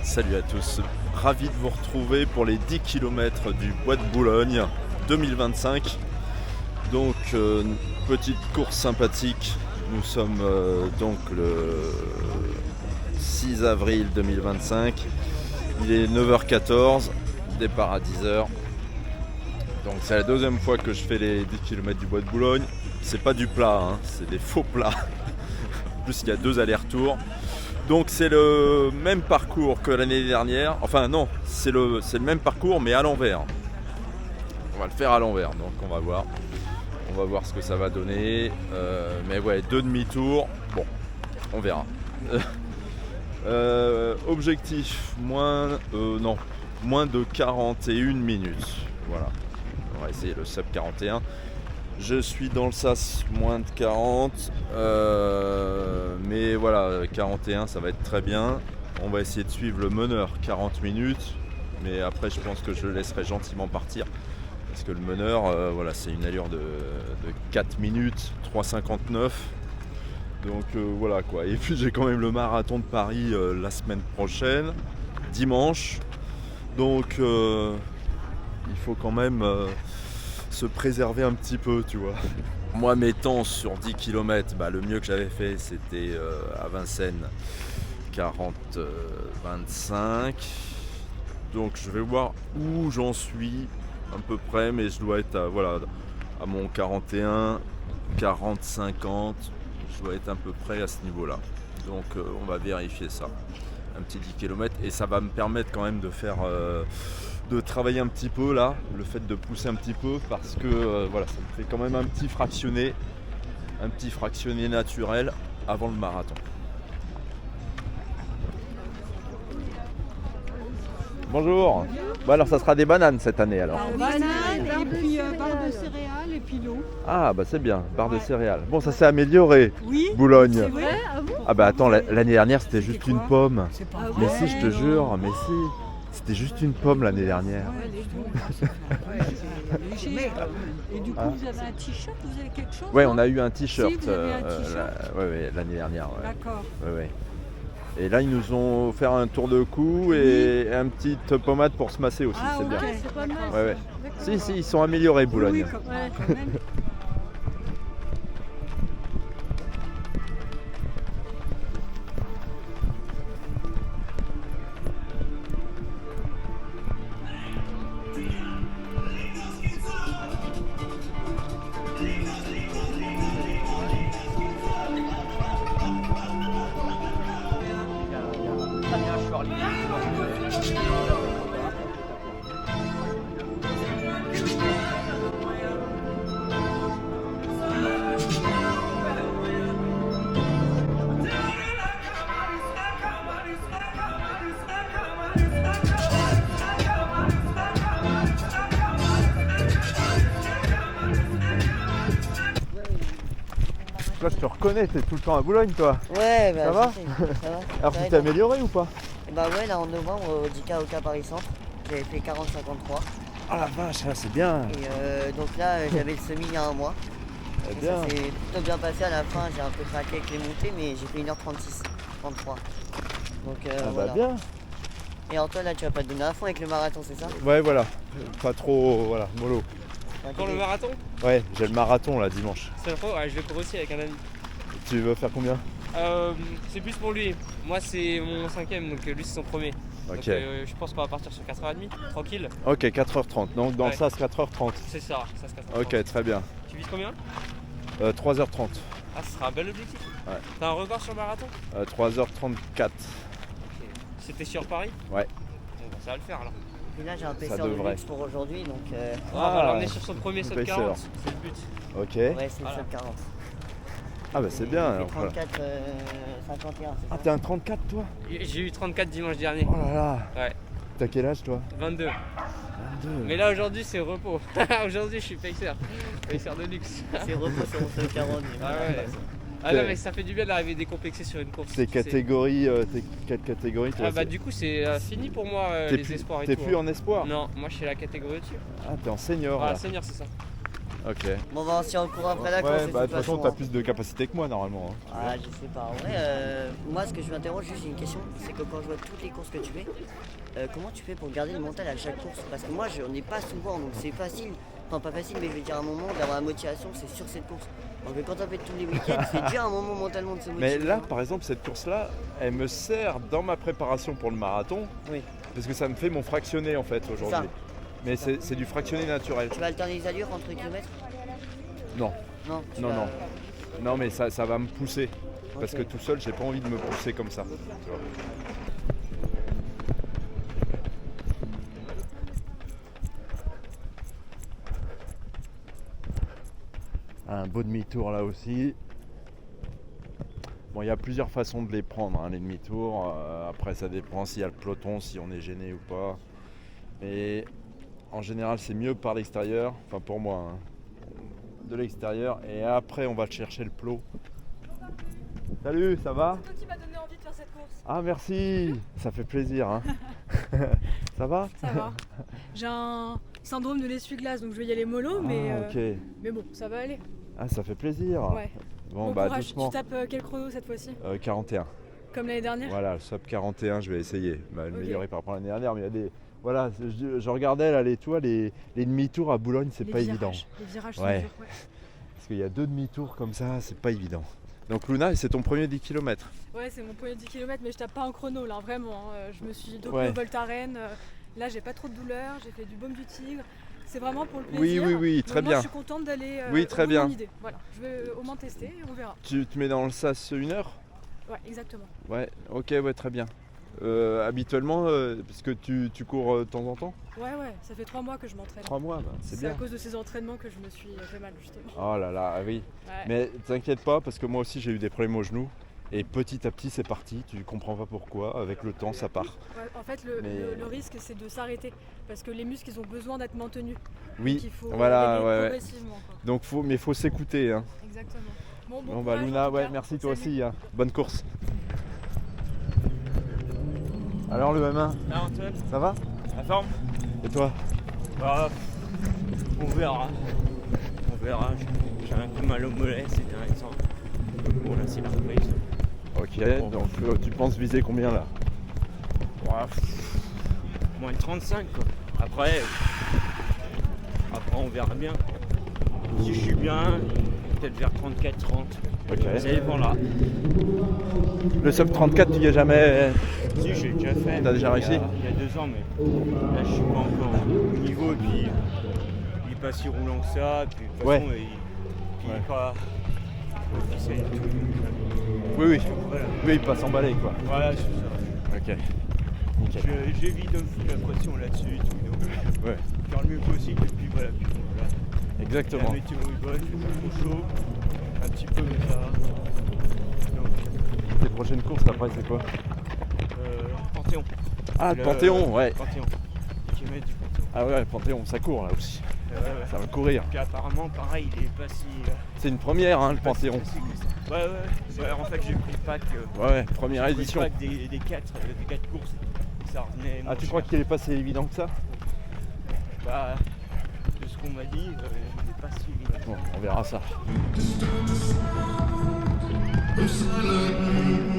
Salut à tous, ravi de vous retrouver pour les 10 km du Bois de Boulogne 2025. Donc petite course sympathique, nous sommes donc le 6 avril 2025, il est 9h14, départ à 10h. Donc c'est la deuxième fois que je fais les 10 km du Bois de Boulogne, c'est pas du plat, hein, c'est des faux plats, en plus il y a 2 allers-retours. Donc c'est le même parcours que l'année dernière, enfin non, c'est le même parcours mais à l'envers. On va le faire à l'envers, donc on va voir ce que ça va donner. Mais ouais, 2 demi-tours, bon, on verra. Objectif, moins de 41 minutes. Voilà, on va essayer le sub 41. Je suis dans le sas moins de 40, mais voilà, 41 ça va être très bien. On va essayer de suivre le meneur 40 minutes, mais après je pense que je le laisserai gentiment partir. Parce que le meneur, voilà, c'est une allure de 4 minutes, 3,59. Donc voilà quoi. Et puis j'ai quand même le marathon de Paris la semaine prochaine, dimanche. Donc il faut quand même se préserver un petit peu, tu vois. Moi, mes temps sur 10 km, le mieux que j'avais fait, c'était à Vincennes, 40-25. Donc je vais voir où j'en suis à peu près, mais je dois être à mon 41, 40-50. Je dois être à peu près à ce niveau-là. Donc on va vérifier ça. Un petit 10 km et ça va me permettre quand même de faire... de travailler un petit peu là, le fait de pousser un petit peu parce que voilà, ça me fait quand même un petit fractionné naturel avant le marathon. Bonjour. Bon alors ça sera des bananes cette année alors. Bananes et puis barre de céréales et puis l'eau. Ah bah c'est bien, barre de céréales. Bon ça s'est amélioré, Oui. Boulogne. C'est vrai? Ah bon? Ah bah attends, l'année dernière c'était juste quoi une pomme. C'est pas Mais vrai. si je te jure, mais si. C'était juste une pomme l'année dernière. Ouais, les bons, ça fait léger. Et du coup, vous avez un t-shirt, vous avez quelque chose? Ouais, non on a eu un t-shirt, Si, vous avez un t-shirt. l'année dernière. Ouais. D'accord. Ouais. Et là, ils nous ont offert un tour de cou et un petit pommade pour se masser aussi, Ah, c'est ok, bien. c'est pas mal. Ouais. D'accord. Si, ils sont améliorés, Boulogne. Oui, quand même. Toi, je te reconnais, t'es tout le temps à Boulogne, toi. Ouais, bah, Ça va ça va. Alors, Ça tu va, t'es amélioré ou pas? Bah ouais, là en novembre au 10K au Paris Centre, j'avais fait 40-53. Ah la vache, c'est bien. Et donc là, j'avais le semi il y a un mois. C'est Et bien. ça s'est plutôt bien passé à la fin, j'ai un peu craqué avec les montées, mais j'ai fait 1h36, 33. Donc Ah voilà. bah bien. Et Antoine, là, tu vas pas te donner à fond avec le marathon, c'est ça? Ouais, voilà. Pas trop, voilà, mollo. Pour le marathon, Ouais, j'ai le marathon là dimanche. c'est le ouais, je vais courir aussi avec un ami. Tu veux faire combien? C'est plus pour lui. Moi, c'est mon 5ème, donc lui, c'est son premier. Ok. Donc, je pense qu'on va partir sur 4h30, tranquille. Ok, 4h30. Donc dans Ouais. le sas 4h30. C'est ça se casse. Ok, très bien. Tu vises combien? 3h30. Ah, ce sera un bel objectif. Ouais. T'as un record sur le marathon? 3h34. Ok. C'était sur Paris? Ouais. Bon, bah, ça va le faire alors. Et là, j'ai un Ça paisseur de devrait. luxe pour aujourd'hui, donc On va l'emmener sur son premier sub paisseur. 40, c'est le but. Ok. ouais, c'est Voilà. le sub 40. Ah bah c'est bien. J'ai Alors, voilà. 34, 51, c'est Ah ça? t'es un 34 toi? J'ai eu 34 dimanche dernier. Oh là là. Ouais, T'as quel âge toi? 22. 22. Mais là, aujourd'hui, c'est repos. Aujourd'hui, je suis pacer. Pacer de luxe. C'est repos sur mon sub 40. Ah ouais. Ah non, mais ça fait du bien d'arriver décomplexé sur une course. T'es catégorie, t'es quelle catégorie toi? Ah bah du coup c'est fini pour moi T'es les plus, espoirs et t'es tout. plus en espoir? Non, moi je suis la catégorie au-dessus. Ah t'es en senior Ah, là. senior c'est ça. Ok. Bon, bah, on s'y recourt après la course. Ouais, bah de toute façon, hein. t'as plus de capacité que moi normalement. Hein. Ah, je sais pas. En vrai, moi, ce que je m'interroge, juste j'ai une question, c'est que quand je vois toutes les courses que tu fais, comment tu fais pour garder le mental à chaque course? Parce que moi, je n'en ai pas souvent, donc c'est facile. Enfin, pas facile, mais je vais dire à un moment d'avoir la motivation, c'est sur cette course. Donc quand on fait tous les week-ends, c'est déjà un moment mentalement de se motiver. Mais là, par exemple, cette course-là, elle me sert dans ma préparation pour le marathon. Oui. Parce que ça me fait mon fractionné en fait aujourd'hui. Mais c'est du fractionné naturel. Tu vas alterner les allures entre kilomètres? Non. Non. Non. Non, mais ça va me pousser. Parce Ok. que tout seul, j'ai pas envie de me pousser comme ça. Tu vois. Un beau demi-tour là aussi. Bon, il y a plusieurs façons de les prendre, hein, les demi-tours. Après, ça dépend s'il y a le peloton, si on est gêné ou pas. Mais en général, c'est mieux par l'extérieur. Enfin, pour moi, hein. De l'extérieur. Et après, on va chercher le plot. Salut, ça va? C'est toi qui m'as donné envie de faire cette course. Ah, merci. Ça fait plaisir. Hein. Ça va? Ça va. J'ai un syndrome de l'essuie-glace, donc je vais y aller mollo, mais, Ah, ok. mais bon, ça va aller. Ah, ça fait plaisir. Ouais. Bon, Bon bah courage. doucement. Tu tapes quel chrono cette fois-ci? 41. Comme l'année dernière? Voilà, le sub 41, je vais essayer. Améliorer Ok. par rapport à l'année dernière, mais il y a des. Voilà, je regardais là les demi-tours à Boulogne, c'est Les pas virages. évident. Les virages Ouais. sont durs, ouais. Parce qu'il y a 2 demi-tours comme ça, c'est pas évident. Donc Luna, c'est ton premier 10 km. Ouais, c'est mon premier 10 km, mais je tape pas en chrono là, vraiment. Je me suis dopée Ouais. au Voltaren. Là, j'ai pas trop de douleur, j'ai fait du baume du tigre. C'est vraiment pour le Oui, plaisir. oui, Donc très moi, bien. je suis contente d'aller Oui, très au bout de bien. mon idée. Voilà, je vais au moins tester et on verra. Tu te mets dans le sas 1 heure? Ouais, exactement. Ouais, ok, ouais, très bien. Habituellement, parce que tu cours de temps en temps? Ouais, ça fait 3 mois que je m'entraîne. 3 mois, bah, c'est C'est bien. à cause de ces entraînements que je me suis fait mal justement. Oh là là, ah oui. Ouais. Mais t'inquiète pas, parce que moi aussi j'ai eu des problèmes au genou. Et petit à petit c'est parti, tu comprends pas pourquoi, avec le temps ça part. Ouais, en fait, le risque c'est de s'arrêter parce que les muscles ils ont besoin d'être maintenus. Oui, Donc il faut voilà, y aller ouais, ouais. progressivement. Quoi. Donc faut s'écouter. Hein. Exactement. Bon Bon bah courage, en Luna, tout ouais, cas. merci toi Salut. aussi. Hein. Bonne course. Alors le M1, Ah, Antoine, ça va? la forme? Et toi? Bah, on verra. On verra. J'ai un peu mal au mollet ces derniers temps. Bon, là, c'est la reprise. Ok, donc tu penses viser combien là? Ouais, moins de 35, quoi. Après, on verra bien. Si je suis bien, peut-être vers 34-30. Ok. Ça dépend là. Le sub 34 tu y es jamais. Si, j'ai déjà fait. T'as déjà réussi? Il y a 2 ans, mais là, je suis pas encore au niveau. Et puis, il est pas si roulant que ça. Puis, de toute Ouais. façon, il est pas. Il essaye de tout. Oui. Voilà. Oui, il passe emballé quoi. Voilà, c'est ça. Ok. Nickel. J'évite de me foutre la pression là-dessus et tout. Donc, Ouais, faire le mieux possible. Et puis voilà. La exactement. météo est bonne, il fait trop chaud. Un petit peu, mais ça va. Donc, Tes prochaines courses après c'est quoi? Panthéon. Ah le Panthéon, ouais. Panthéon. 10 km du Panthéon. Ah ouais, le Panthéon, ça court là aussi. Ouais. Ça va courir. Puis apparemment, pareil, il est pas si. C'est une première hein, le pas si Panthéon. facile que ça. Ouais. En fait, j'ai pris le pack. Ouais, première j'ai pris édition. le pack des 4 courses. Ça revenait. Ah moins tu cher. crois qu'il est pas si évident que ça? Bah, de ce qu'on m'a dit, il est pas si évident. Bon, on verra ça.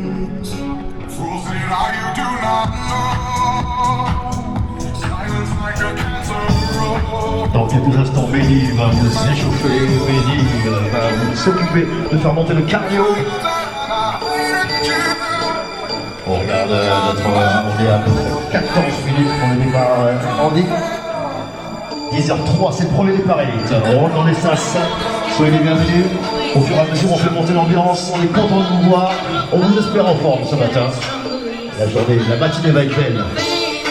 Fools say now you do not know. Silence like a cancer roll. Dans quelques instants, Mehdi va vous échauffer, Mehdi va vous s'occuper de faire monter le cardio. On regarde on est à peu près 14 minutes pour le départ Andy. 10h03, c'est le premier départ élite. On rentre dans les sas. Soyez les bienvenus. Au fur et à mesure, on fait monter l'ambiance. On est content de vous voir. On vous espère en forme ce matin. La matinée va être belle.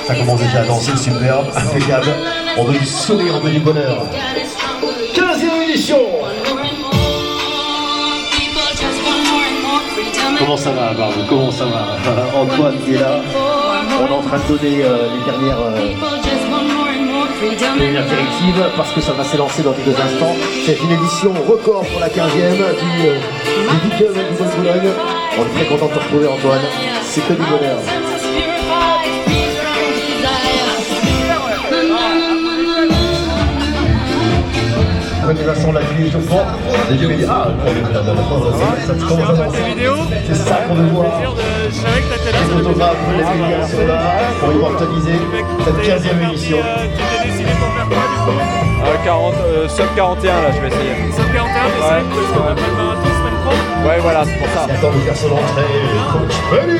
Ça commence déjà à danser, superbe, impeccable. On veut du sourire, on veut du bonheur. 15e édition. Comment ça va, Barbe? Comment ça va? Antoine qui est là. On est en train de donner les dernières directives parce que ça va s'élancer dans quelques instants. C'est une édition record pour la 15e du 10 km du Bois-de-Boulogne. On est très content de te retrouver, Antoine. C'est que du bonheur. Première Vincent Lavillier, je pense. Des jeux vidéo. Ah, ça te commence à avancer. C'est ça qu'on veut voir. Je savais que t'étais là. Les photographes, les médias sont là pour immortaliser cette 15e émission. Tu t'es décidé pour faire quoi du coup Sub 41 là, je vais essayer. Sub 41, t'essayes parce qu'on a pas le marathon semaine pro. Ouais, voilà, c'est pour ça. Il attend de faire son entrée. Coach Manu.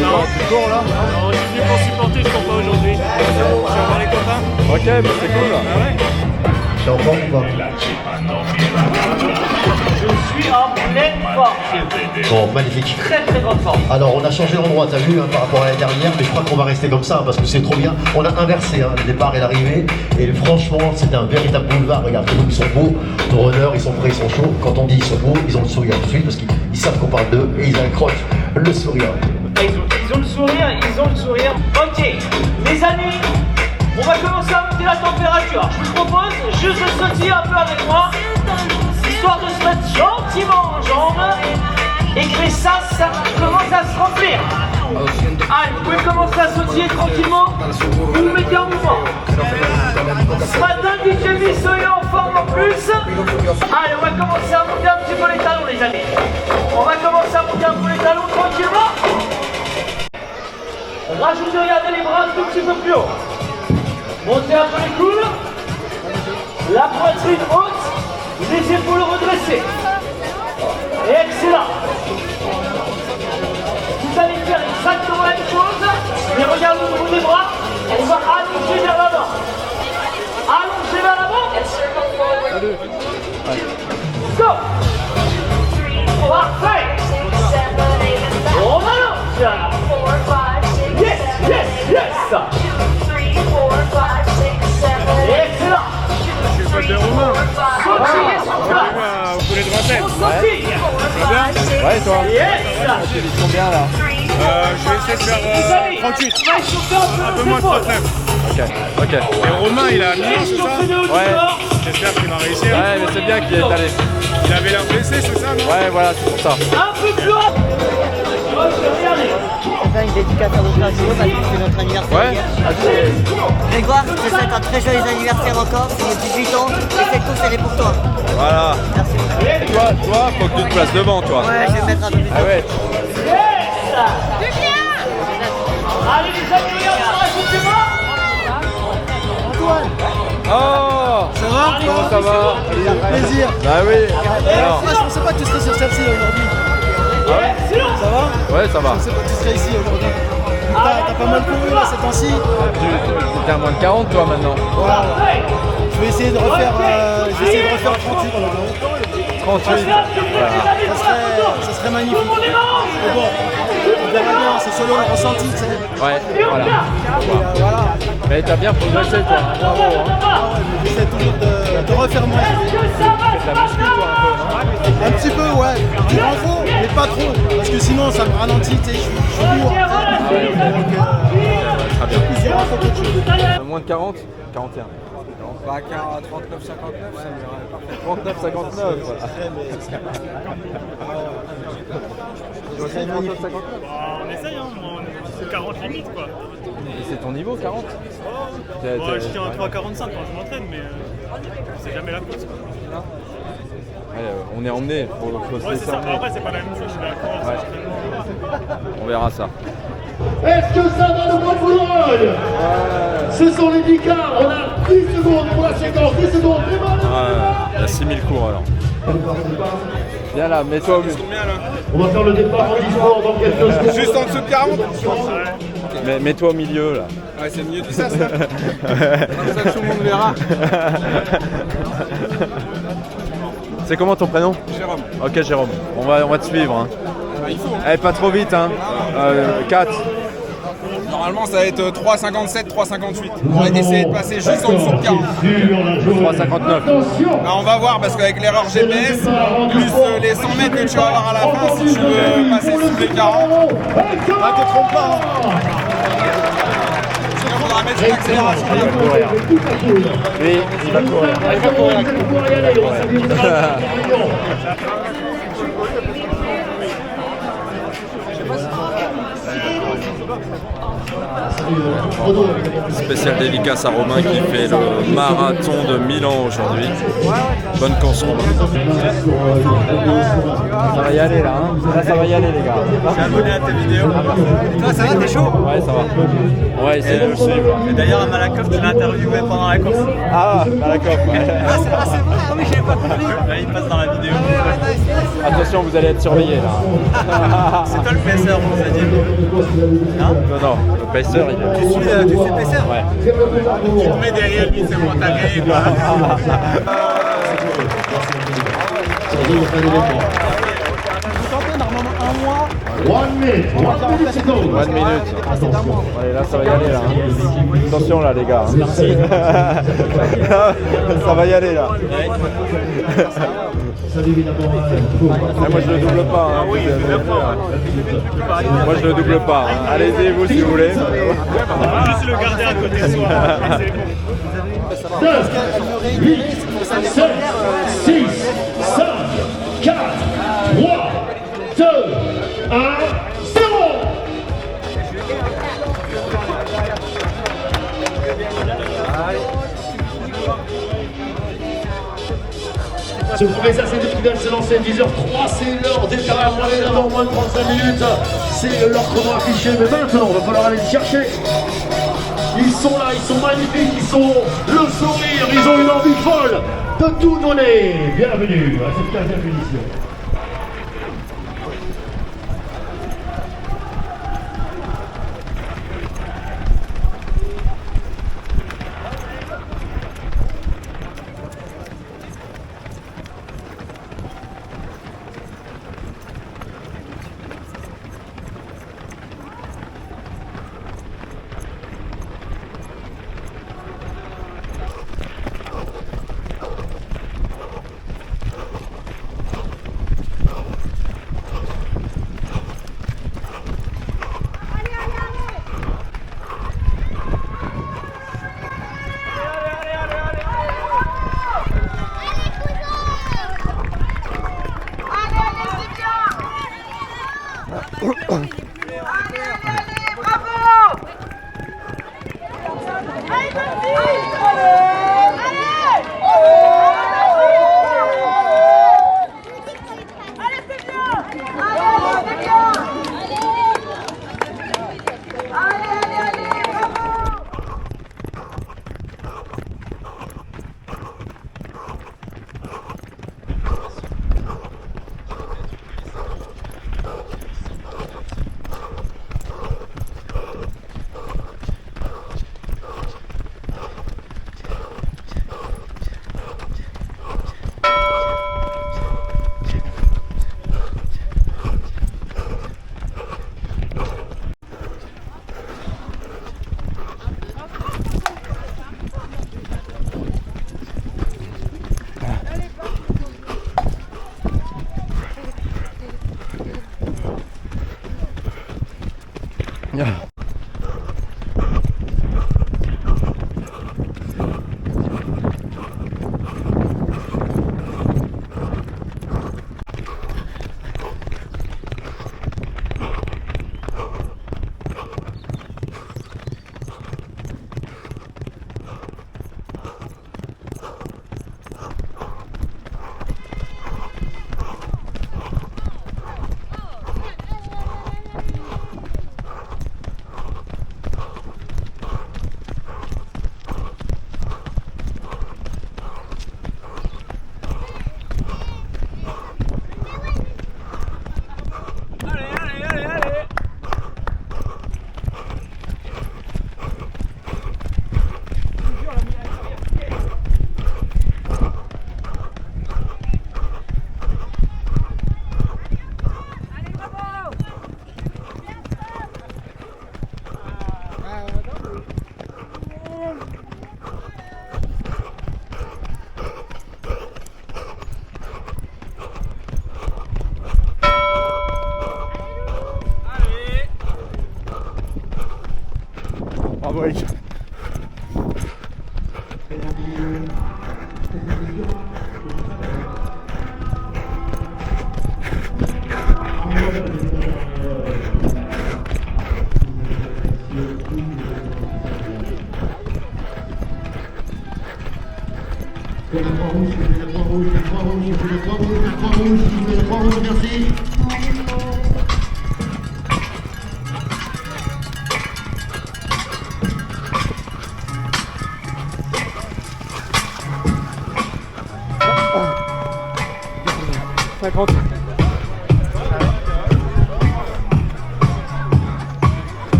Non, tu cours là? Non, je suis venu pour supporter, je cours pas aujourd'hui. Je vais voir les copains. Ok, bah c'est cool. Ah ouais? T'es en forme ou pas? Je suis en pleine forme. Bon, magnifique. Très très grande forme. Alors, on a changé l'endroit, t'as vu, par rapport à l'année dernière, mais je crois qu'on va rester comme ça parce que c'est trop bien. On a inversé le départ et l'arrivée, et franchement, c'était un véritable boulevard. Regarde, ils sont beaux, nos runners, ils sont prêts, ils sont chauds. Quand on dit ils sont beaux, ils ont le sourire tout de suite parce qu'ils savent qu'on parle d'eux et ils accrochent le sourire. Ils ont le sourire, ils ont le sourire. Ok, les amis, on va commencer à monter la température. Je vous propose juste de sautiller un peu avec moi, histoire de se mettre gentiment en jambes et que les sas commencent à se remplir. Allez, vous pouvez commencer à sautiller tranquillement, vous vous mettez en mouvement. Ce matin, DJ Misso est en forme en plus. Allez, on va commencer à monter un petit peu les talons, les amis. On va commencer à monter un peu les talons tranquillement. On rajoute de regarder les bras un tout petit peu plus haut. Montez un peu les coudes. La poitrine haute. Les épaules redressées. Excellent. Vous allez faire exactement la même chose. Mais regardez au niveau des bras. On va allonger vers l'avant. Allonger vers l'avant. Go. Parfait. On allonge. Yes, yes, yes. Excellent. Je suis le Romain. Sautillez sur place. Au poulet de Vincennes. On sautille. Ouais, et toi? Yes. Ils sont bien là. Je vais essayer de faire 38. On va échauffer un Un peu peu moins de nos 39. Ok, ok. Et Romain, il a mis, c'est ça? Échauffer le haut du Ouais. corps. J'espère qu'il va réussir. Ouais, mais c'est bien qu'il est allé. Il avait l'air blessé, c'est ça, non? Ouais, voilà, c'est pour ça. Un peu plus haut. Regardez. On va faire une dédicace à notre radio parce que c'est notre anniversaire. Ouais. hier. Grégoire, je te souhaite un très joyeux anniversaire encore, c'est nos 18 ans, et cette course elle est pour toi. Voilà. Merci. Et toi, faut que tu te places devant, toi. Ouais, je vais me mettre un peu plus. Ah ouais. Allez les amis, regardez, rajoutez-moi. Oh, Ça va? comment ça va? Plaisir. Bah oui. Alors. Je pensais pas que tu serais sur celle-ci aujourd'hui. Ça va? Ouais, ça va. Je pensais pas que tu serais ici aujourd'hui. T'as pas mal couru là ces temps-ci. T'es à moins de 40 toi maintenant. Voilà. Je vais essayer de refaire 38 aujourd'hui. 38. Voilà. Ça serait magnifique. Mais bon, on verra bien, c'est selon le ressenti, tu sais. Ouais, voilà. Voilà. Mais t'as bien progressé toi. Bravo. Hein. Ah ouais, mais j'essaie toujours de refaire moins. Tu fais de la muscu toi un peu, non? Un petit peu, ouais. Il en faut, mais pas trop. Parce que sinon, ça me ralentit, tu sais, je suis lourd. Ah ouais, ok. Très bien. Il en faut quelque chose. Moins de 40? 41. Bah, 39, 59, ça m'irait parfait. 39, 59. Voilà. C'est magnifique. On essaye, hein. C'est 40 limite, quoi. Et c'est ton niveau 40? Moi, je tiens à 3,45 quand je m'entraîne, mais c'est jamais la course, quoi. Ouais, on est emmené. Faut se Ouais, laisser c'est ça. emmener. Après, c'est pas la même chose. Je suis d'accord. On verra ça. Est-ce que ça va le Grand Boulogne? Ce sont les 10 quarts, on a 10 secondes pour la séquence, 10 secondes, Il y a 6000 coureurs. Viens là, mets-toi au milieu. On va faire le départ en e-sport dans quelques secondes. Juste en dessous de 40. Mets-toi au milieu là. Ouais, c'est mieux du ça. Comme ça, tout le monde verra. C'est comment ton prénom? Jérôme. Ok Jérôme, on va te suivre. Hein. Il faut. Eh, pas trop vite, hein. 4. Normalement, ça va être 3,57, 3,58. On va essayer de passer juste en dessous de 40. 3,59. Bah, on va voir parce qu'avec l'erreur GPS, plus les 100 mètres que tu vas avoir à la fin, si tu veux passer sous les 40, Ah, te trompe pas, hein. sinon il faudra mettre une accélération. Oui, il va courir. Spécial dédicace à Romain qui fait le marathon de Milan aujourd'hui. Bonne course Romain. Ça va y aller là, hein. Là ça va y aller les gars. Je suis abonné à tes vidéos. Toi ça va, t'es chaud? Ouais ça va. On va essayer de le suivre. Et d'ailleurs à Malakoff tu l'as interviewé pendant la course. Ah Malakoff ouais. Ah c'est vrai, ah oui j'avais pas compris. Là il passe dans la vidéo. Attention vous allez être surveillés là. C'est toi le pacer on vous a dit. Non, le pacer il est... Tu suis le pacer? Ouais. Tu te mets derrière lui, c'est bon, t'as gagné quoi. One minute. Allez là ça va y aller là. Attention là les gars. Merci. Ça va y aller là. Moi je le double pas. Hein. Moi je le double pas. Hein. Allez-y vous si vous voulez. Juste le garder à côté de soi. 9, 8, 7, 6, 5, 4, 3, 2, 1, 0. Ce premier essai qui vient de se lancer, 10h03, c'est l'heure des dernières moyennes avant moins de 35 minutes. C'est leur chrono affiché, mais maintenant, il va falloir aller le chercher. Ils sont là, ils sont magnifiques, ils sont le sourire, ils ont une envie folle de tout donner. Bienvenue à cette 15e édition. Bravo Eric.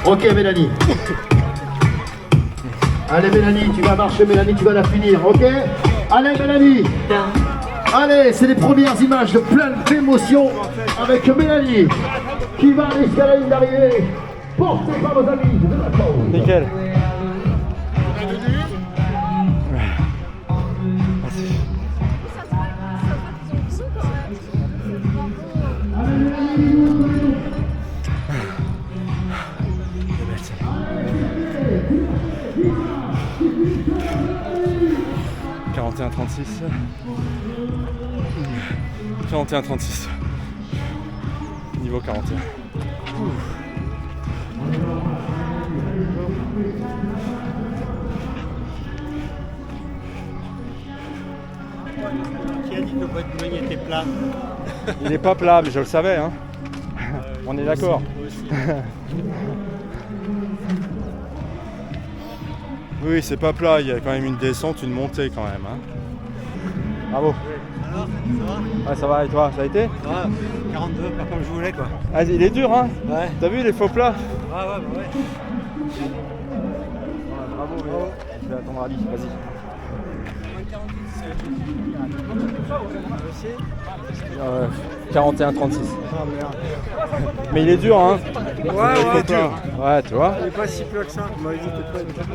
Ok Mélanie. Allez Mélanie, tu vas marcher Mélanie, tu vas la finir, ok? Allez Mélanie. Allez, c'est les premières images de plein d'émotions avec Mélanie qui va jusqu'à la ligne d'arrivée, portée par nos amis de la pause. Nickel. « 41-36. Niveau 41. Qui a dit que le bois de Boulogne était plat? Il n'est pas plat, mais je le savais. Hein. On est d'accord. Oui, c'est pas plat, il y a quand même une descente, une montée quand même. Hein. Bravo. Alors, ça va? Ouais, ça va, et toi, ça a été? Ça va, 42, pas comme je voulais quoi. Ah, il est dur, hein? Ouais. T'as vu les faux plats? Ouais, ouais. Bravo, bravo. Je vais attendre Ali, vas-y. 41-36. Mais il est dur, hein? Ouais, dur. Ouais, tu vois. Il est pas si plat que ça.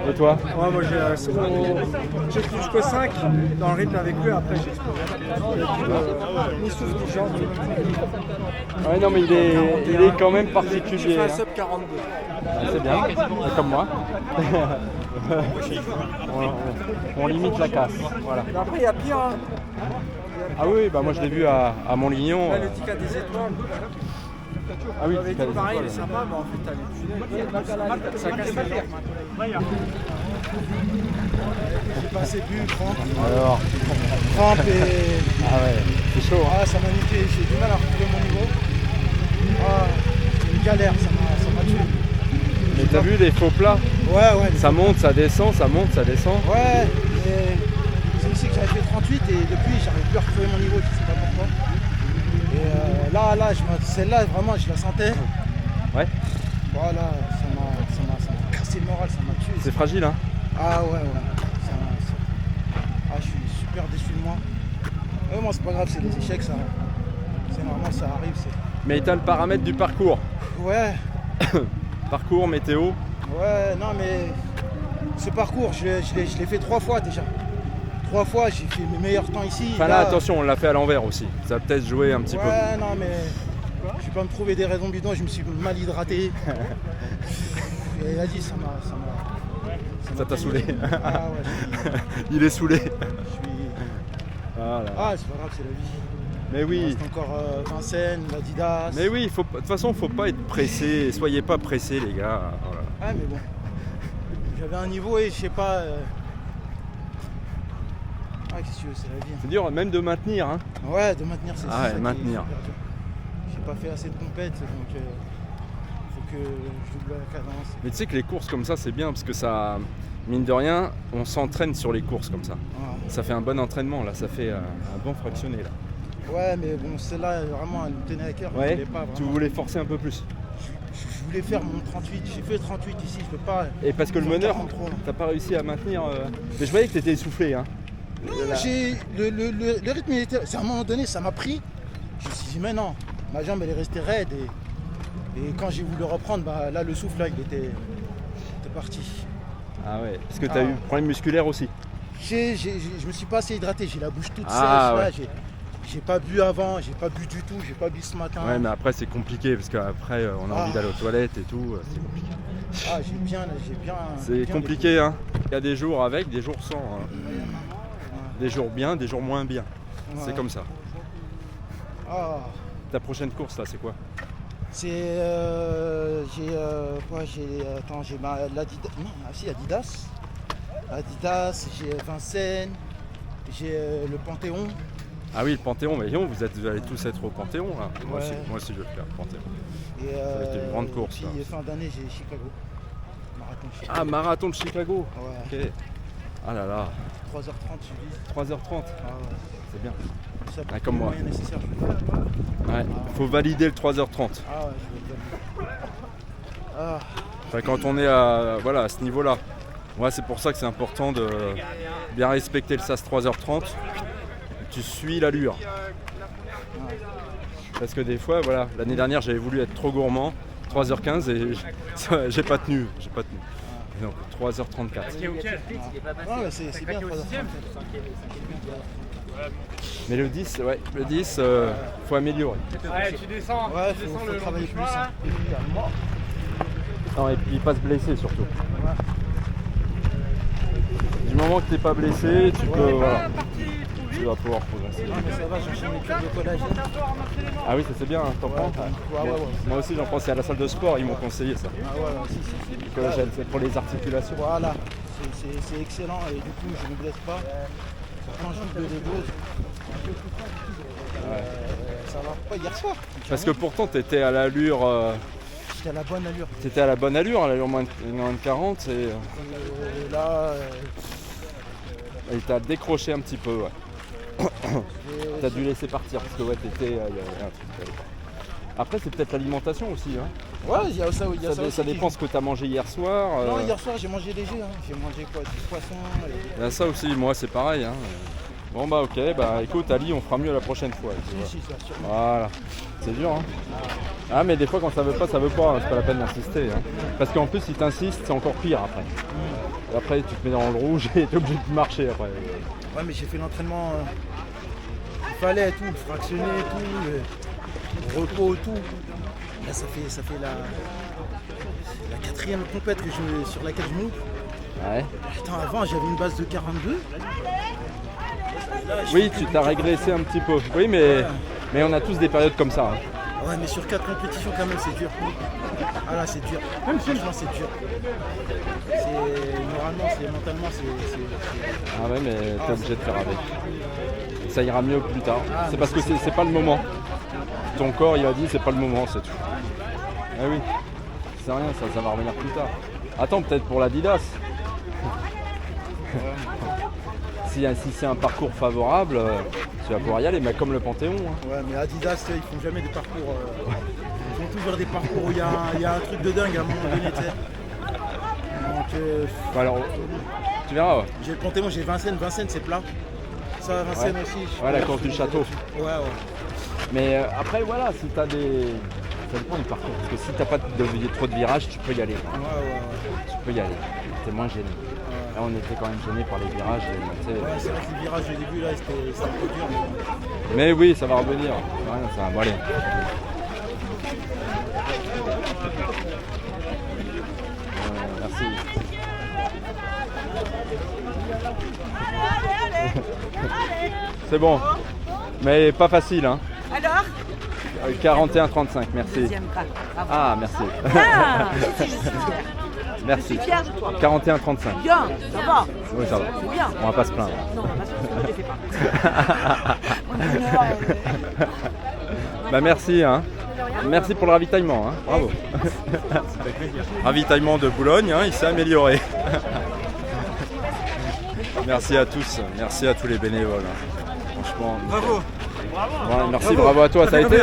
Et toi? Ouais, moi j'ai tenu jusqu'au 5 dans le rythme avec lui, après j'ai explosé. Ni souffle ni jambe. Ouais, non, mais il est quand même particulier. J'ai fait un hein. sub 42. C'est bien, comme moi. on limite la casse. Voilà. Mais après il y a pire. Hein. Ah oui, bah moi je l'ai vu à Montlignon. Là, le tic à des étoiles. Ah oui, le tic pareil, il est sympa, mais en fait t'as les tunnels. Ça casse les jambes. J'ai passé bu, crampe. Alors. Crampe et. Ah ouais, c'est chaud. Hein. Ah, ça m'a niqué, j'ai du mal à retrouver mon niveau. Ah, c'est une galère, ça m'a tué. Mais t'as vu les faux plats? Ouais. Ça monte, ça descend, ça monte, ça descend. Ouais, et c'est ici que j'avais fait 38 et depuis j'arrive plus à retrouver mon niveau, je sais pas pourquoi. Et là, celle-là vraiment je la sentais. Ouais. Voilà, ça m'a cassé le moral, ça m'a tué. C'est fragile, hein? Ah ouais. Ah, je suis super déçu de moi. Ouais, moi c'est pas grave, c'est des échecs, ça. C'est normal, ça arrive. Mais t'as le paramètre du parcours. Ouais. Parcours, météo. Ouais, non mais ce parcours, je l'ai fait 3 fois déjà. 3 fois, j'ai fait mes meilleurs temps ici. Enfin là, attention, on l'a fait à l'envers aussi. Ça a peut-être joué un petit peu. Ouais, non mais je vais pas me trouver des raisons bidons, je me suis mal hydraté. Et vas-y, ça Ça t'a saoulé. Ah ouais, Il est saoulé. Voilà. Ah, c'est pas grave, c'est la vie. Mais oui. Il reste encore Vincennes, l'Adidas. Mais oui, de toute façon, faut pas être pressé. Soyez pas pressés, les gars. Voilà. Ah, mais bon. J'avais un niveau et je sais pas. Ah, qu'est-ce que tu veux, c'est la vie. C'est dur, même de maintenir. Hein. Ouais, de maintenir, c'est ça. Ah ouais, maintenir. J'ai pas fait assez de compètes, donc faut que je double la cadence. Mais tu sais que les courses comme ça, c'est bien parce que ça, mine de rien, on s'entraîne sur les courses comme ça. Ah. Ça fait un bon entraînement, là. Ça fait un bon fractionné, là. Ouais, mais bon, celle-là, vraiment, elle me tenait à cœur. Ouais, je voulais pas, tu voulais forcer un peu plus. Je voulais faire mon 38, j'ai fait 38 ici, je peux pas. Et parce que le meneur, t'as pas réussi à maintenir. Mais je voyais que t'étais essoufflé. Hein. Non, le rythme, il était. À un moment donné, ça m'a pris. Je me suis dit, mais non, ma jambe, elle est restée raide. Et quand j'ai voulu reprendre, bah, là, le souffle, là, il était parti. Ah ouais, parce que t'as eu problème musculaire aussi. Je me suis pas assez hydraté, j'ai la bouche toute sèche. Ouais. Là, j'ai pas bu avant, j'ai pas bu du tout, j'ai pas bu ce matin. Ouais, mais après c'est compliqué parce qu'après on a envie d'aller aux toilettes et tout, c'est compliqué. Ah, j'ai bien. C'est compliqué, hein. Il y a des jours avec, des jours sans. Hein. Des jours bien, des jours moins bien. Ouais. C'est comme ça. Ah. Ta prochaine course là, c'est quoi? C'est j'ai l'Adidas. Non, si Adidas. Adidas, j'ai Vincennes, j'ai le Panthéon. Ah oui, le Panthéon, mais vous allez tous être au Panthéon là. Moi Ouais. aussi je vais le faire, Panthéon. Et Ça va être une grande course. puis là. fin d'année, j'ai Chicago. Marathon de Chicago. Ah, marathon de Chicago. Ouais. Ok. Ah là là, 3h30, je vise. 3h30. Ah ouais. C'est bien. Ça Ah, comme moi. les moyens nécessaires, je vais faire. Ouais. Faut valider le 3h30. Ah ouais, je vais le valider. Ah. Enfin, quand on est à ce niveau-là. Ouais, c'est pour ça que c'est important de bien respecter le SAS 3h30. Tu suis l'allure. Parce que des fois, voilà, l'année dernière j'avais voulu être trop gourmand, 3h15 et j'ai pas tenu. Et donc 3h34. Ouais, c'est bien 3h30. Mais le 10, faut améliorer. Ouais, tu descends, Ouais, tu descends faut le travailler long plus. chemin, là. Non, et puis pas se blesser surtout. Du moment que t'es pas blessé, tu peux, voilà, tu vas pouvoir progresser. Non, mais ça va, j'enchaîne les cures de collagène. Ah oui, ça c'est bien, hein, t'en prends Ouais. Moi aussi j'en prends, c'est à la salle de sport, ils m'ont conseillé ça. Ah ouais, si. Le collagène, c'est pour les articulations. Voilà, c'est excellent et du coup je ne me blesse pas. Quand je fais des doses, ça va pas hier soir. Parce que pourtant t'étais à l'allure, J'étais à la bonne allure. t'étais à la bonne allure, à l'allure moins de 40 et Là, il t'a décroché un petit peu, ouais. T'as dû laisser partir parce que ouais, t'étais, il y avait un truc. Après c'est peut-être l'alimentation aussi, hein. ouais, il y a ça, il y a ça, Ça aussi dépend ce que t'as mangé hier soir. Non, hier soir j'ai mangé léger, hein. J'ai mangé quoi, du poisson. Il y a ça aussi, moi c'est pareil. Hein. Bon bah ok, bah écoute Ali, on fera mieux la prochaine fois. tu vois. Si, ça, sûrement. Voilà, c'est dur hein. Ah mais des fois quand ça veut pas, hein. C'est pas la peine d'insister. Hein. Parce qu'en plus si t'insistes, c'est encore pire après. Et après tu te mets dans le rouge et t'es obligé de marcher après. Ouais, mais j'ai fait l'entraînement, il fallait tout, fractionner tout, le repos, tout. Là ça fait la quatrième compète sur laquelle je monte. Ouais. Attends, avant j'avais une base de 42. Là, Oui, tu t'as régressé un petit peu. Oui mais on a tous des périodes comme ça. Hein. Ouais, mais sur 4 compétitions quand même c'est dur. Ah là c'est dur, franchement c'est dur. Mentalement c'est... Ah ouais mais t'es obligé de faire avec. Ça ira mieux plus tard. C'est parce que c'est pas le moment. Ton corps il a dit c'est pas le moment, c'est tout. Ah oui, c'est rien, ça va revenir plus tard. Attends, peut-être pour l'Adidas. Si c'est un parcours favorable, tu vas pouvoir y aller, mais comme le Panthéon. Hein. Ouais, mais Adidas, ils font jamais des parcours. Ils font toujours des parcours où il y a un truc de dingue à un moment donné. Donc, Alors, tu verras. Ouais. J'ai le Panthéon, j'ai Vincennes. Vincennes, c'est plat. Ça, Vincennes aussi. Ouais, la course du château. Ouais. Mais après, voilà, si t'as des. Ça dépend du parcours. Parce que si t'as pas trop de virages, tu peux y aller. Ouais. Tu peux y aller. T'es moins gêné. Là, on était quand même gêné par les virages. Ouais, c'est vrai que les virages au début, là, c'était un peu dur. Mais oui, ça va revenir. Ouais, ça va. Bon, allez. Merci. C'est bon. Mais pas facile, hein. Alors 41-35, merci. Deuxième pas. Bravo. Ah, merci. Ah, je suis fière. Merci. Je suis fière de toi. 41-35. Bien, ça va. Oui, ça va. C'est bien. On va pas se plaindre. Non, parce que je ne les fais pas. On est une heure, Bah merci, hein. Merci pour le ravitaillement, hein. Bravo. Ravitaillement de Boulogne, hein, il s'est amélioré. Merci à tous, merci à tous les bénévoles. Hein. Franchement. Bravo. Ouais, merci, bravo à toi. Ça a été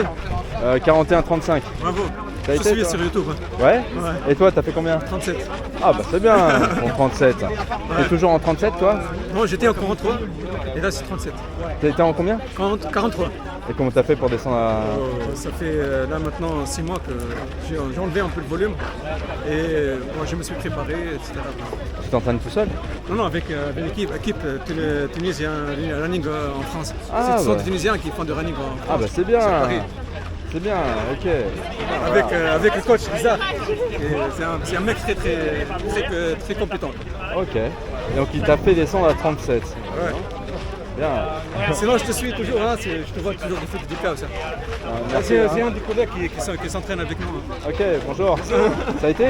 41-35. Bravo. Ça a Je été, suis toi sur YouTube. Ouais. Et toi, t'as fait combien? 37. Ah bah c'est bien, en 37. T'es toujours en 37 toi? Moi j'étais en 43 et là c'est 37. T'étais en combien? 43. Et comment t'as fait pour descendre à... Ça fait là maintenant 6 mois que j'ai enlevé un peu le volume et moi je me suis préparé, etc. Tu t'entraînes tout seul? Non, avec l'équipe tunisienne running en France. Ah, Ce sont bah. des Tunisiens qui font du running en France. Ah bah c'est bien. C'est Paris. C'est bien, ok. Avec le coach Lisa. C'est un mec très compétent. Ok. Donc il t'a fait descendre à 37. Ouais. Bien. Sinon, je te suis toujours, hein, je te vois toujours du foot du cas aussi. Merci, C'est hein. un des collègues qui s'entraîne avec nous. Ok, bonjour. Ça a été?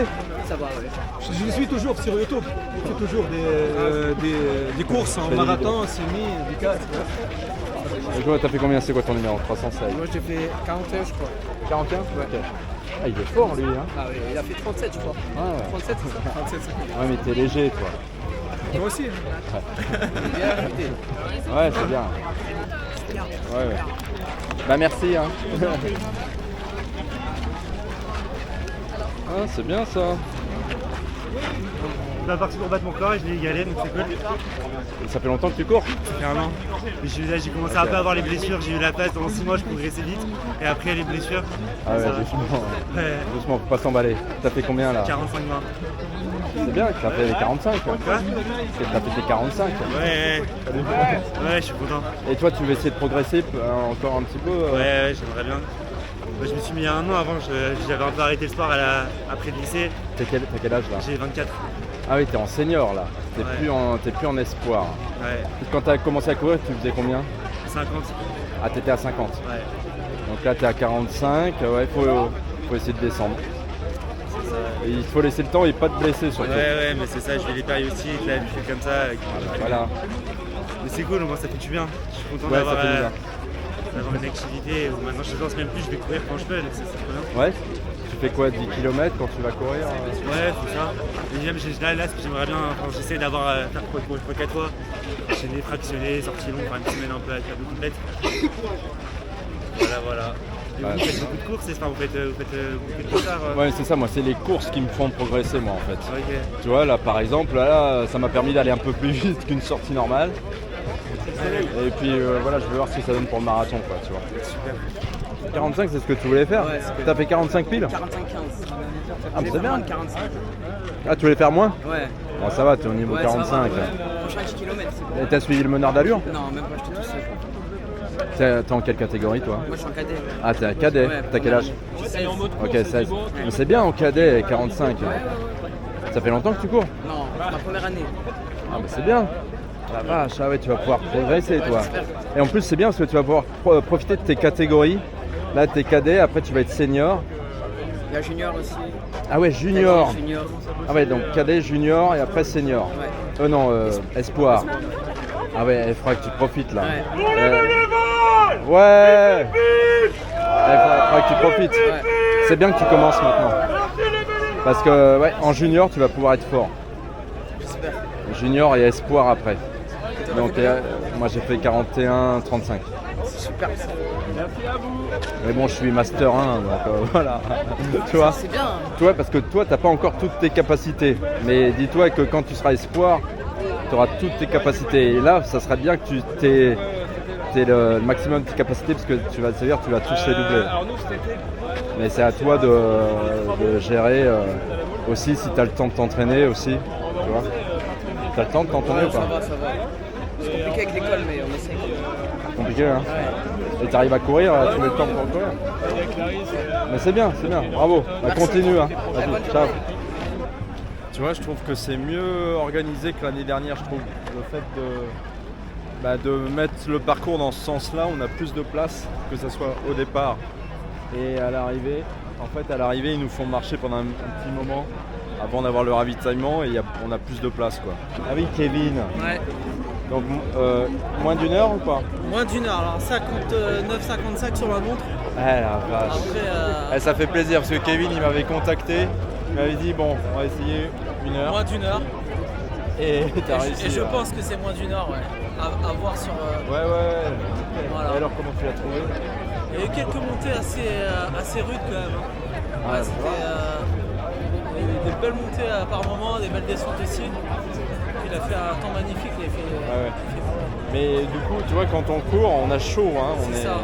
Ça va, ouais. Je le suis toujours sur YouTube. Je fais toujours des courses en marathon, semi, du cas, etc. Et toi, t'as fait combien? C'est quoi ton numéro? 316. Moi, j'ai fait 41, je crois. 41? Ouais. Ok. Ah, il est fort lui, hein. Ah oui, il a fait 37, je crois. Ah ouais. 37, c'est ça 37, Ouais, mais t'es léger, toi. Toi aussi. Bien arrêté. Ouais, c'est bien. Ouais, ouais. Bah merci, hein. Ah, c'est bien ça. Je suis parti pour battre mon corps et je l'ai égalé, donc c'est cool. Et ça fait longtemps que tu cours? Ça fait un an. J'ai commencé un peu à avoir les blessures, j'ai eu la place, pendant 6 mois je progressais vite. Et après les blessures. Ah ouais, ça- doucement. Ouais. Doucement, faut pas s'emballer. T'as fait combien là? 45 mains. C'est bien, t'as fait les 45. Quoi. T'as fait tes 45. Ouais, je suis content. Et toi, tu veux essayer de progresser encore un petit peu Ouais, j'aimerais bien. Moi, je me suis mis il y a un an avant, j'avais un peu arrêté le sport après le lycée. T'as quel âge là? J'ai 24. Ah oui, t'es en senior là. T'es plus en espoir. Ouais. Quand t'as commencé à courir, tu faisais combien? 50. Ah, t'étais à 50. Ouais. Donc là, t'es à 45. Ouais, faut essayer de descendre. C'est ça. Et il faut laisser le temps et pas te blesser surtout. Ouais, mais c'est ça, je vais les périodiques, là, je fais comme ça. Voilà. Mais c'est cool, au moins ça fait du bien. Je suis content Ouais, d'avoir ça fait du bien. une activité où maintenant je danse même plus, je vais courir quand je peux, donc c'est trop bien. Ouais. Tu fais quoi, 10 km quand tu vas courir? Ouais, c'est ça. Et même, là, ce que j'aimerais bien, quand j'essaie d'avoir faire pour 4 fois, enchaîner, fractionner, sortie longue, faire une semaine un peu avec la boucle complète. Voilà. Et Ouais. vous faites beaucoup de courses, vous faites tout ça. Ouais, c'est ça, moi, c'est les courses qui me font progresser, moi, en fait. Ok. Tu vois, là, par exemple, là, ça m'a permis d'aller un peu plus vite qu'une sortie normale. Et puis, voilà, je vais voir ce que ça donne pour le marathon, quoi, tu vois. Super. 45, c'est ce que tu voulais faire? Ouais, c'est T'as fait 45 piles? 45-15. Ah, mais c'est bien. 45. Ah, tu voulais faire moins? Ouais. Bon, ça va, t'es au niveau Ouais, 45. ça va, ouais. Prochain 10 km, c'est bon. Et t'as suivi le meneur d'allure? Non, même pas, j'étais tout seul. T'es en quelle catégorie, toi? Moi, je suis en cadet. Ah, t'es un cadet? Ouais, T'as quel âge? J'ai 16. Ok, 16. Mais c'est bien en cadet, 45. Ça fait longtemps que tu cours? Non, c'est ma première année. Ah, bah c'est bien. La vache, ah ouais, tu vas pouvoir progresser, toi. Et en plus, c'est bien parce que tu vas pouvoir profiter de tes catégories. Là, t'es cadet, après tu vas être senior. Il y a junior aussi. Ah ouais, junior. Cadet, junior. Ah ouais, donc cadet, junior et après senior. Ouais. Non, espoir. Ah ouais, il faudra que tu profites là. Ouais. Ouais. Il faudra que tu profites. Ouais. C'est bien que tu commences maintenant. Parce que ouais, en junior, tu vas pouvoir être fort. J'espère. Junior et espoir après. Donc moi j'ai fait 41-35. C'est super. Merci à vous. Mais bon, je suis master 1, donc voilà. Tu vois. C'est bien. Toi, parce que toi, t'as pas encore toutes tes capacités. Mais dis-toi que quand tu seras espoir, tu auras toutes tes capacités. Et là, ça serait bien que tu aies le maximum de tes capacités parce que ça veut dire que tu vas tous les doubler. Mais c'est à toi de gérer aussi si tu as le temps de t'entraîner aussi. Tu vois. T'as le temps de t'entraîner ou Ça pas? va. C'est compliqué avec l'école, mais on essaie. Compliqué, hein? Ouais. Et tu arrives à courir, tu mets le temps pour courir. Mais c'est bien, bravo. Bah, continue, hein. Vas-y, ciao. Tu vois, je trouve que c'est mieux organisé que l'année dernière, je trouve. Le fait de mettre le parcours dans ce sens-là, on a plus de place, que ce soit au départ et à l'arrivée. En fait, à l'arrivée, ils nous font marcher pendant un petit moment avant d'avoir le ravitaillement et on a plus de place, quoi. Ah oui, Kevin. Ouais. Donc, moins d'une heure ou pas? Moins d'une heure, alors 59,55 sur ma montre. Eh la vache. Après, ça fait plaisir parce que Kevin il m'avait contacté, il m'avait dit bon on va essayer une heure. Moins d'une heure. Et t'as réussi. Et je pense que c'est moins d'une heure, ouais. À voir sur. Ouais. Voilà. Et alors comment tu l'as trouvé? Il y a eu quelques montées assez rudes quand même. Hein. Ouais, c'était des belles montées par moment, des belles descentes aussi. Il a fait un temps magnifique, il a fait. Ouais. Mais du coup, tu vois, quand on court, on a chaud, hein. C'est ça.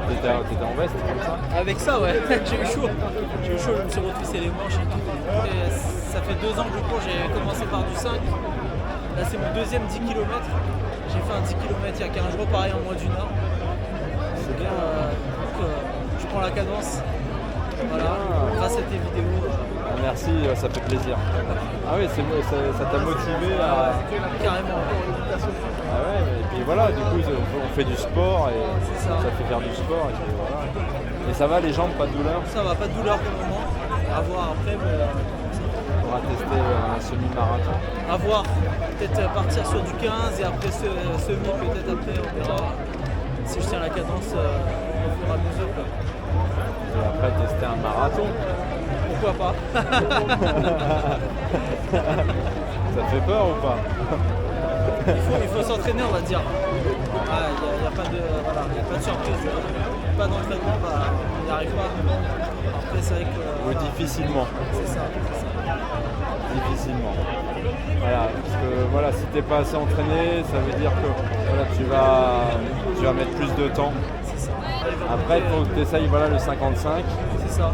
T'étais en veste comme ça? Avec ça, ouais. J'ai eu chaud, je me suis retroussé les manches et tout. Et ça fait 2 ans que je cours, j'ai commencé par du 5. Là, c'est mon deuxième 10 km. J'ai fait un 10 km il y a 15 jours, pareil, en moins d'une heure. C'est bien. Je prends la cadence. Voilà, grâce à tes vidéos. Merci, ça fait plaisir. Ah oui, ça t'a motivé à... Carrément. Ah ouais, et puis voilà, du coup on fait du sport et ça fait faire du sport. Et, puis voilà. Et ça va les jambes, pas de douleur? Ça va, pas de douleur pour le moment. À voir après, mais... On va tester un semi-marathon. À voir, peut-être partir sur du 15 et après semi, peut-être après on verra si je tiens la cadence au fur et à mesure. Et après tester un marathon. Pourquoi pas? Ça te fait peur ou pas? Il faut s'entraîner, on va dire. Il n'y a pas de surprise, pas d'entraînement, on n'y arrive pas. Après c'est vrai que... Ou difficilement. C'est ça. Difficilement. Voilà, parce que voilà, si t'es pas assez entraîné, ça veut dire que voilà, tu vas mettre plus de temps. C'est ça. Après, il faut que tu essayes voilà, le 55. C'est ça.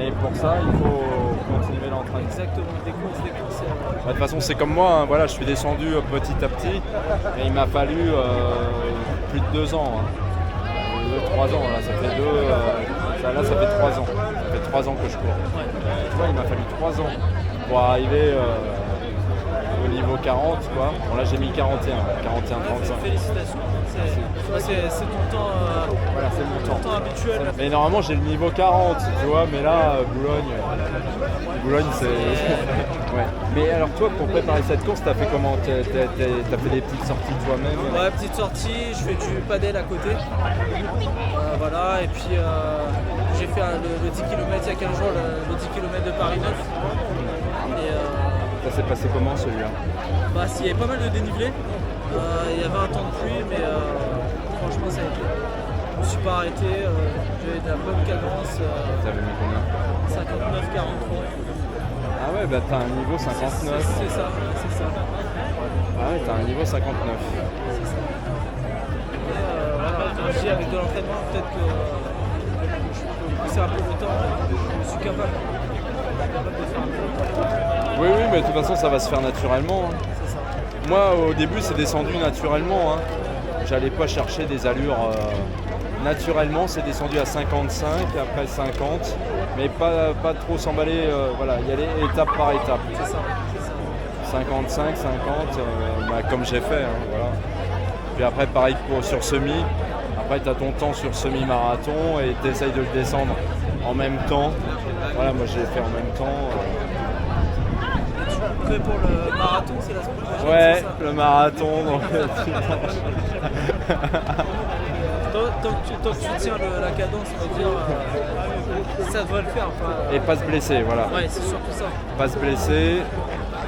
Et pour ça, il faut continuer l'entraînement. Exactement, des courses. De toute façon, c'est comme moi, hein, voilà, je suis descendu petit à petit et il m'a fallu plus de 2 ans. 3 ans, là, ça fait 3 ans. Ça fait 3 ans que je cours. Ouais. Tu vois, il m'a fallu 3 ans pour arriver au niveau 40, quoi. Bon, là, j'ai mis 41, 35. Félicitations. C'est ton temps, voilà, c'est mon temps habituel. Mais normalement, j'ai le niveau 40, tu vois, mais là, Boulogne, c'est... Ouais. Mais alors, toi, pour préparer cette course, t'as fait comment? T'as fait des petites sorties toi-même? Ouais, petite sortie, je fais du padel à côté. Voilà, et puis j'ai fait le 10 km il y a 15 jours, le 10 km de Paris 9. Et, ça s'est passé comment celui-là? Il y avait pas mal de dénivelé. Il y avait un temps de pluie, mais franchement ça a été. Je me suis pas arrêté, j'avais de la bonne cadence. T'avais mis combien? 59, 43. Ah ouais, bah t'as un niveau 59. C'est ça. Ah ouais, t'as un niveau 59. C'est ça. Et voilà, comme je dis, avec de l'entraînement, peut-être que je peux pousser un peu le temps, je suis capable de faire un peu le temps. Oui, mais de toute façon ça va se faire naturellement. Hein. C'est ça. Moi au début c'est descendu naturellement. Hein. J'allais pas chercher des allures naturellement, c'est descendu à 55, après 50, mais pas trop s'emballer, voilà, y aller étape par étape. C'est ça. 55, 50, comme j'ai fait, hein, voilà. Puis après pareil sur semi, après tu as ton temps sur semi-marathon et tu essayes de le descendre en même temps. Voilà, moi j'ai fait en même temps. Tu es pour le marathon, c'est la semaine prochaine? Ouais, le marathon, donc tant que tu tiens la cadence, on va dire, ça devrait le faire. Et pas se blesser, voilà. Ouais, c'est surtout ça. Pas se blesser.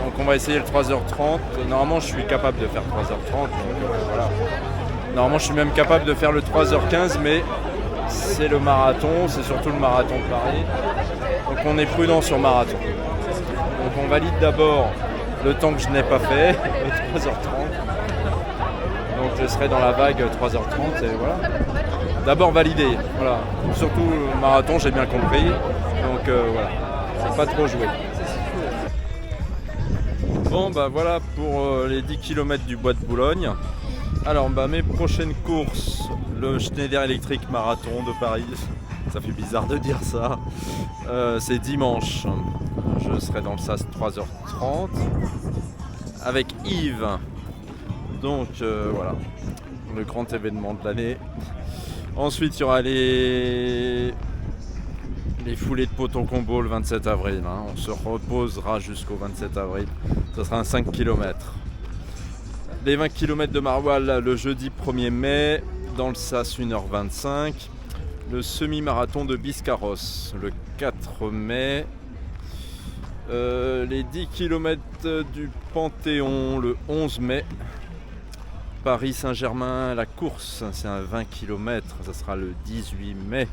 Donc on va essayer le 3h30. Normalement je suis capable de faire 3h30. Donc, voilà. Normalement je suis même capable de faire le 3h15, mais c'est le marathon, c'est surtout le marathon de Paris. Donc on est prudent sur marathon. Donc on valide d'abord le temps que je n'ai pas fait, le 3h30. Donc je serai dans la vague 3h30 et voilà. D'abord valider, voilà. Surtout le marathon, j'ai bien compris. Donc voilà, c'est pas trop joué. Bon bah voilà pour les 10 km du Bois de Boulogne. Alors mes prochaines courses, le Schneider Electric Marathon de Paris. Ça fait bizarre de dire ça. C'est dimanche. Je serai dans le SAS 3h30 avec Yves. Donc voilà, le grand événement de l'année. Ensuite, il y aura les foulées de Poton-Combo le 27 avril. Hein. On se reposera jusqu'au 27 avril. Ce sera un 5 km. Les 20 km de Maroilles le jeudi 1er mai. Dans le SAS 1h25. Le semi-marathon de Biscarrosse le 4 mai. Les 10 km du Panthéon le 11 mai. Paris-Saint-Germain, la course, c'est un 20 km, ça sera le 18 mai.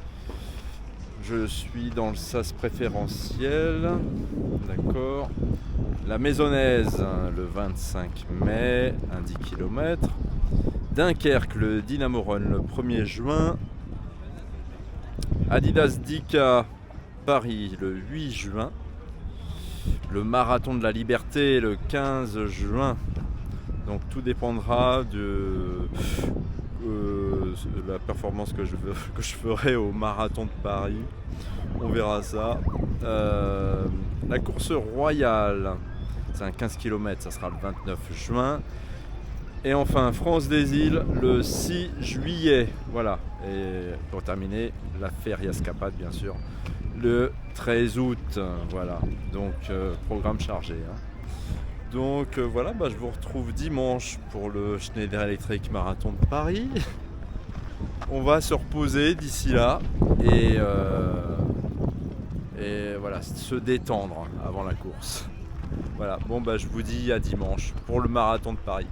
Je suis dans le SAS préférentiel, d'accord. La Maisonnaise, le 25 mai, un 10 km. Dunkerque, le Dynamo Run, le 1er juin. Adidas Dika, Paris, le 8 juin. Le Marathon de la Liberté, le 15 juin. Donc tout dépendra la performance que je ferai au marathon de Paris. On verra ça. La course royale, c'est un 15 km, ça sera le 29 juin. Et enfin, France des Îles, le 6 juillet. Voilà. Et pour terminer, la Feria Escapade, bien sûr, le 13 août. Voilà. Donc, programme chargé. Donc, voilà, je vous retrouve dimanche pour le Schneider Electric Marathon de Paris. On va se reposer d'ici là et voilà, se détendre avant la course. Voilà, bon je vous dis à dimanche pour le marathon de Paris.